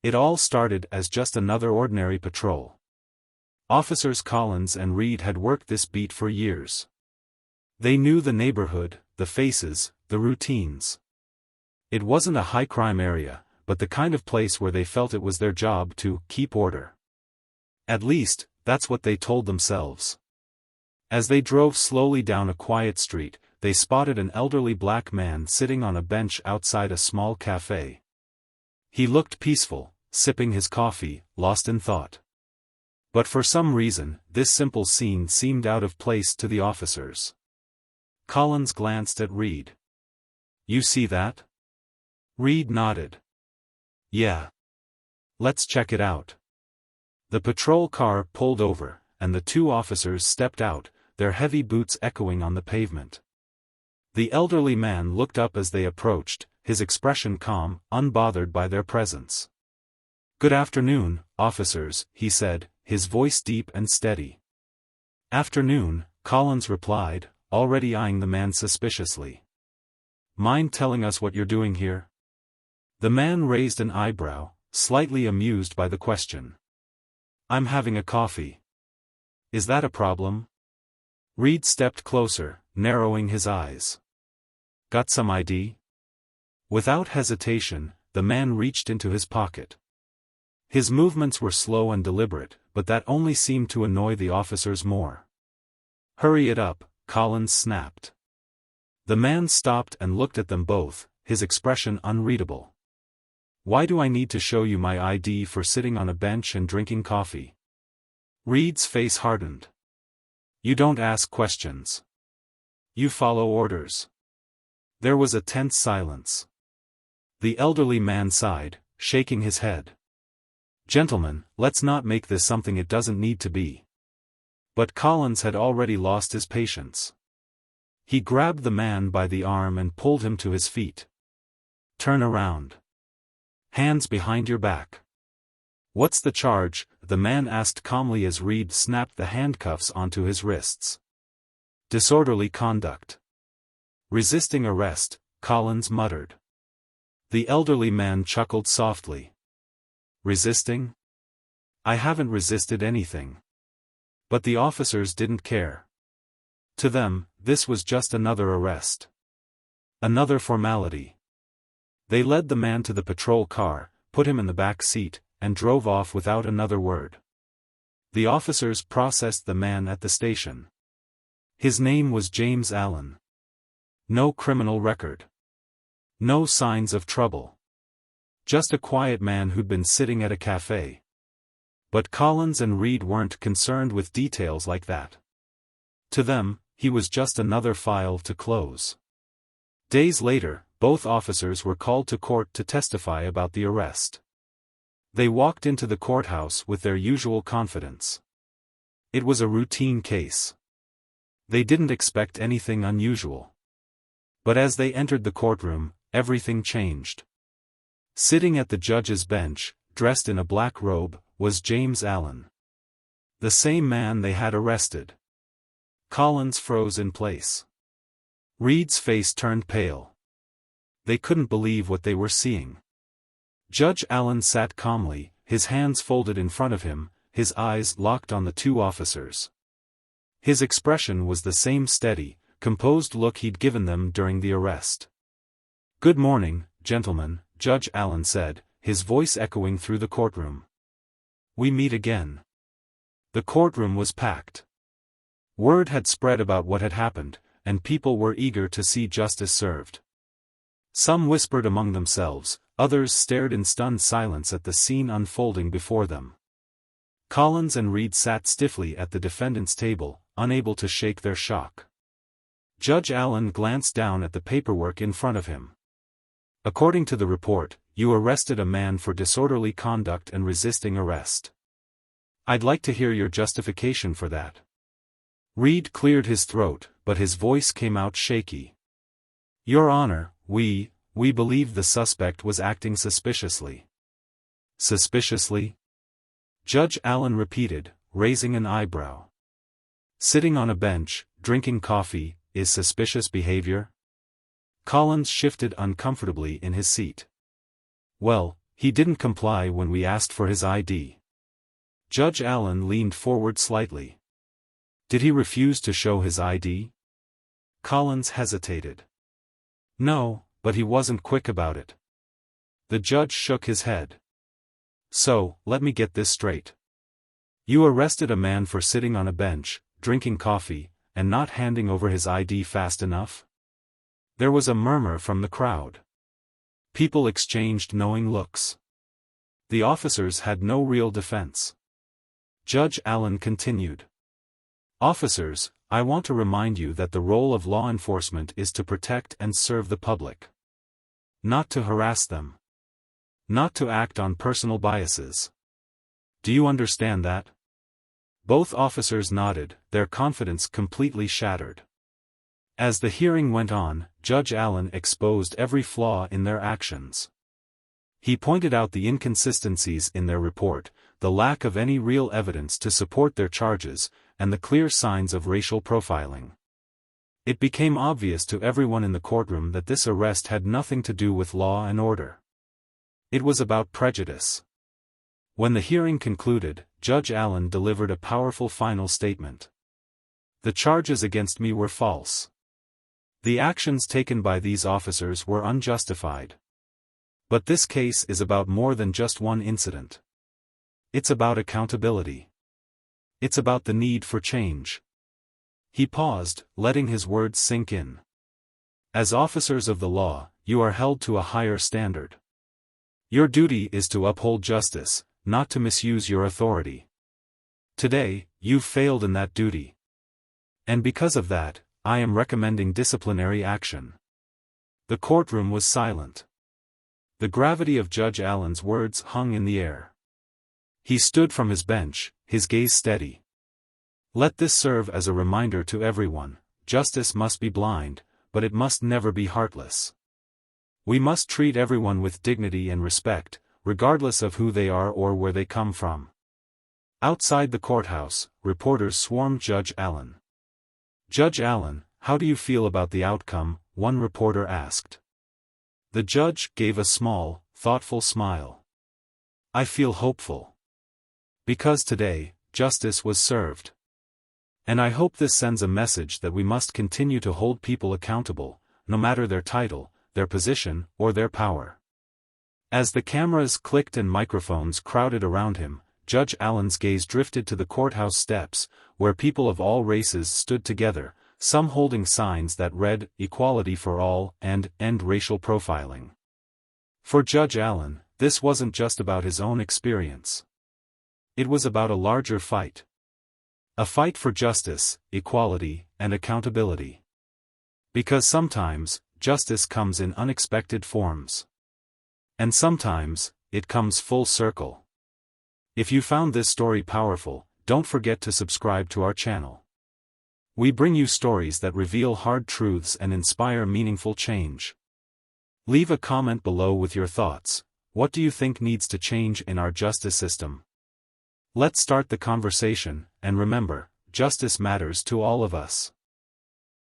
It all started as just another ordinary patrol. Officers Collins and Reed had worked this beat for years. They knew the neighborhood, the faces, the routines. It wasn't a high-crime area, but the kind of place where they felt it was their job to keep order. At least, that's what they told themselves. As they drove slowly down a quiet street, they spotted an elderly black man sitting on a bench outside a small café. He looked peaceful, sipping his coffee, lost in thought. But for some reason, this simple scene seemed out of place to the officers. Collins glanced at Reed. "You see that?" Reed nodded. "Yeah. Let's check it out." The patrol car pulled over, and the two officers stepped out, their heavy boots echoing on the pavement. The elderly man looked up as they approached, his expression calm, unbothered by their presence. "Good afternoon, officers," he said, his voice deep and steady. "Afternoon," Collins replied, already eyeing the man suspiciously. "Mind telling us what you're doing here?" The man raised an eyebrow, slightly amused by the question. "I'm having a coffee." "Is that a problem?" Reed stepped closer, narrowing his eyes. "Got some ID?" Without hesitation, the man reached into his pocket. His movements were slow and deliberate, but that only seemed to annoy the officers more. "Hurry it up," Collins snapped. The man stopped and looked at them both, his expression unreadable. "Why do I need to show you my ID for sitting on a bench and drinking coffee?" Reed's face hardened. "You don't ask questions. You follow orders." There was a tense silence. The elderly man sighed, shaking his head. "Gentlemen, let's not make this something it doesn't need to be." But Collins had already lost his patience. He grabbed the man by the arm and pulled him to his feet. "Turn around. Hands behind your back." "What's the charge?" the man asked calmly as Reed snapped the handcuffs onto his wrists. "Disorderly conduct." "Resisting arrest," Collins muttered. The elderly man chuckled softly. "Resisting? I haven't resisted anything." But the officers didn't care. To them, this was just another arrest. Another formality. They led the man to the patrol car, put him in the back seat, and drove off without another word. The officers processed the man at the station. His name was James Allen. No criminal record. No signs of trouble. Just a quiet man who'd been sitting at a café. But Collins and Reed weren't concerned with details like that. To them, he was just another file to close. Days later, both officers were called to court to testify about the arrest. They walked into the courthouse with their usual confidence. It was a routine case. They didn't expect anything unusual. But as they entered the courtroom, everything changed. Sitting at the judge's bench, dressed in a black robe, was James Allen. The same man they had arrested. Collins froze in place. Reed's face turned pale. They couldn't believe what they were seeing. Judge Allen sat calmly, his hands folded in front of him, his eyes locked on the two officers. His expression was the same steady, composed look he'd given them during the arrest. "Good morning, gentlemen," Judge Allen said, his voice echoing through the courtroom. "We meet again." The courtroom was packed. Word had spread about what had happened, and people were eager to see justice served. Some whispered among themselves, others stared in stunned silence at the scene unfolding before them. Collins and Reed sat stiffly at the defendant's table, unable to shake their shock. Judge Allen glanced down at the paperwork in front of him. "According to the report, you arrested a man for disorderly conduct and resisting arrest. I'd like to hear your justification for that." Reed cleared his throat, but his voice came out shaky. "Your Honor, we believed the suspect was acting suspiciously." "Suspiciously?" Judge Allen repeated, raising an eyebrow. "Sitting on a bench, drinking coffee, is suspicious behavior?" Collins shifted uncomfortably in his seat. "Well," He didn't comply when we asked for his ID. Judge Allen leaned forward slightly. Did he refuse to show his ID? Collins hesitated. No, but he wasn't quick about it. The judge shook his head. So, let me get this straight. You arrested a man for sitting on a bench, drinking coffee, and not handing over his ID fast enough? There was a murmur from the crowd. People exchanged knowing looks. The officers had no real defense. Judge Allen continued. Officers, I want to remind you that the role of law enforcement is to protect and serve the public. Not to harass them. Not to act on personal biases. Do you understand that? Both officers nodded, their confidence completely shattered. As the hearing went on, Judge Allen exposed every flaw in their actions. He pointed out the inconsistencies in their report, the lack of any real evidence to support their charges, and the clear signs of racial profiling. It became obvious to everyone in the courtroom that this arrest had nothing to do with law and order. It was about prejudice. When the hearing concluded, Judge Allen delivered a powerful final statement. The charges against me were false. The actions taken by these officers were unjustified. But this case is about more than just one incident. It's about accountability. It's about the need for change. He paused, letting his words sink in. As officers of the law, you are held to a higher standard. Your duty is to uphold justice, not to misuse your authority. Today, you've failed in that duty. And because of that, I am recommending disciplinary action. The courtroom was silent. The gravity of Judge Allen's words hung in the air. He stood from his bench, his gaze steady. Let this serve as a reminder to everyone: justice must be blind, but it must never be heartless. We must treat everyone with dignity and respect, regardless of who they are or where they come from. Outside the courthouse, reporters swarmed Judge Allen. Judge Allen, how do you feel about the outcome? One reporter asked. The judge gave a small, thoughtful smile. I feel hopeful. Because today, justice was served. And I hope this sends a message that we must continue to hold people accountable, no matter their title, their position, or their power. As the cameras clicked and microphones crowded around him, Judge Allen's gaze drifted to the courthouse steps, where people of all races stood together, some holding signs that read, "Equality for all" and "End racial profiling." For Judge Allen, this wasn't just about his own experience. It was about a larger fight. A fight for justice, equality, and accountability. Because sometimes, justice comes in unexpected forms. And sometimes, it comes full circle. If you found this story powerful, don't forget to subscribe to our channel. We bring you stories that reveal hard truths and inspire meaningful change. Leave a comment below with your thoughts. What do you think needs to change in our justice system? Let's start the conversation, and remember, justice matters to all of us.